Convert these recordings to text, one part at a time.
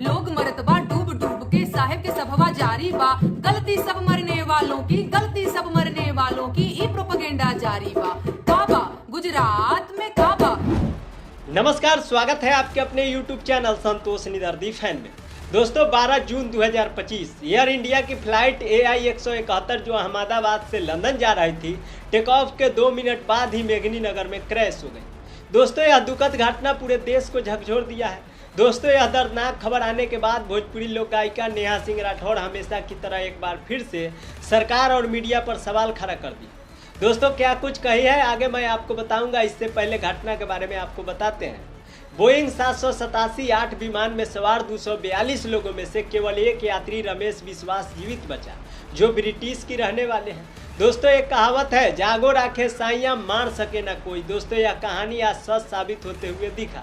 लोग मरत बा डूब डूब के, साहेब के सभवा जारी बा, गलती सब मरने वालों की, गलती सब मरने वालों की, ई प्रोपेगेंडा जारी बा। काबा गुजरात में काबा। नमस्कार, स्वागत है आपके अपने YouTube चैनल संतोष निदर्दी फैन में। दोस्तों 12 जून 2025 एयर इंडिया की फ्लाइट AI 171 जो अहमदाबाद से लंदन जा रही थी, टेक ऑफ के 2 मिनट बाद ही मेघनी नगर में क्रैश हो गई। दोस्तों यह दुखद घटना पूरे देश को झकझोर दिया है। दोस्तों यह दर्दनाक खबर आने के बाद भोजपुरी लोक गायिका नेहा सिंह राठौड़ हमेशा की तरह एक बार फिर से सरकार और मीडिया पर सवाल खड़ा कर दिया। दोस्तों क्या कुछ कही है आगे मैं आपको बताऊंगा, इससे पहले घटना के बारे में आपको बताते हैं। बोइंग 787-8 विमान में सवार 242 लोगों में से केवल एक यात्री रमेश विश्वास जीवित बचा, जो ब्रिटिश की रहने वाले हैं। दोस्तों एक कहावत है, जागो राखे साइयां मार सके ना कोई। दोस्तों यह कहानी आज सच साबित होते हुए दिखा।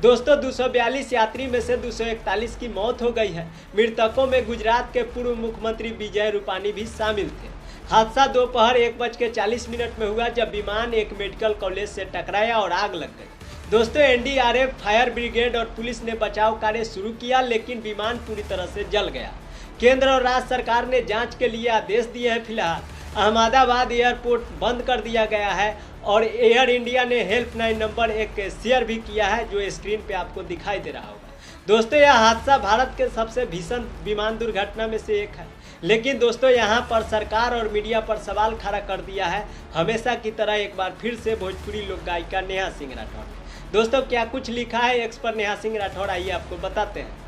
दोस्तों 242 यात्री में से 241 की मौत हो गई है। मृतकों में गुजरात के पूर्व मुख्यमंत्री विजय रूपानी भी शामिल थे। हादसा दोपहर 1:40 में हुआ जब विमान एक मेडिकल कॉलेज से टकराया और आग लग गई। दोस्तों NDRF, फायर ब्रिगेड और पुलिस ने बचाव कार्य शुरू किया, लेकिन विमान पूरी तरह से जल गया। केंद्र और राज्य सरकार ने जांच के लिए आदेश दिए हैं। फिलहाल अहमदाबाद एयरपोर्ट बंद कर दिया गया है और एयर इंडिया ने हेल्पलाइन नंबर एक शेयर भी किया है, जो स्क्रीन पे आपको दिखाई दे रहा होगा। दोस्तों यह हादसा भारत के सबसे भीषण विमान दुर्घटना में से एक है, लेकिन दोस्तों यहाँ पर सरकार और मीडिया पर सवाल खड़ा कर दिया है हमेशा की तरह एक बार फिर से भोजपुरी लोक गायिका नेहा सिंह राठौड़। दोस्तों क्या कुछ लिखा है एक्स पर नेहा सिंह राठौड़, आइए आपको बताते हैं।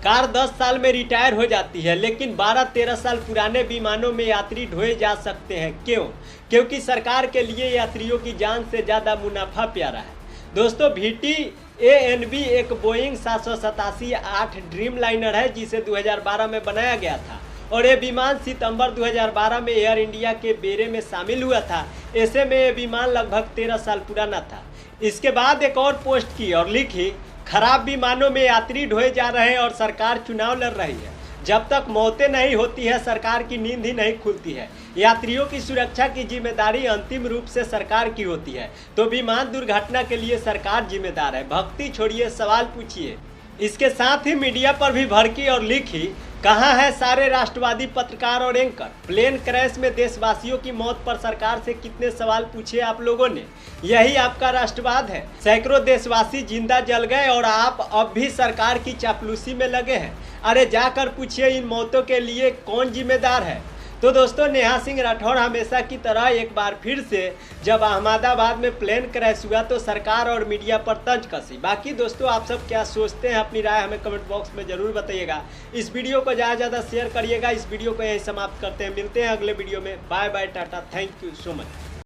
कार 10 साल में रिटायर हो जाती है, लेकिन 12-13 साल पुराने विमानों में यात्री ढोए जा सकते हैं। क्यों? क्योंकि सरकार के लिए यात्रियों की जान से ज़्यादा मुनाफा प्यारा है। दोस्तों VTANB एक बोइंग 787-8 ड्रीम लाइनर है, जिसे 2012 में बनाया गया था और ये विमान सितंबर 2012 में एयर इंडिया के बेड़े में शामिल हुआ था। ऐसे में ये विमान लगभग 13 साल पुराना था। इसके बाद एक और पोस्ट की और लिखी, खराब विमानों में यात्री ढोए जा रहे हैं और सरकार चुनाव लड़ रही है। जब तक मौतें नहीं होती है सरकार की नींद ही नहीं खुलती है। यात्रियों की सुरक्षा की जिम्मेदारी अंतिम रूप से सरकार की होती है, तो विमान दुर्घटना के लिए सरकार जिम्मेदार है। भक्ति छोड़िए, सवाल पूछिए। इसके साथ ही मीडिया पर भी भड़की और लिखी, कहाँ है सारे राष्ट्रवादी पत्रकार और एंकर। प्लेन क्रैश में देशवासियों की मौत पर सरकार से कितने सवाल पूछे आप लोगों ने? यही आपका राष्ट्रवाद है। सैकड़ों देशवासी जिंदा जल गए और आप अब भी सरकार की चापलूसी में लगे हैं। अरे जाकर पूछिए इन मौतों के लिए कौन जिम्मेदार है। तो दोस्तों नेहा सिंह राठौड़ हमेशा की तरह एक बार फिर से जब अहमदाबाद में प्लेन क्रैश हुआ तो सरकार और मीडिया पर तंज कसी। बाकी दोस्तों आप सब क्या सोचते हैं, अपनी राय हमें कमेंट बॉक्स में ज़रूर बताइएगा। इस वीडियो को ज़्यादा शेयर करिएगा। इस वीडियो को यहीं समाप्त करते हैं, मिलते हैं अगले वीडियो में। Bye bye, tata, thank you so much.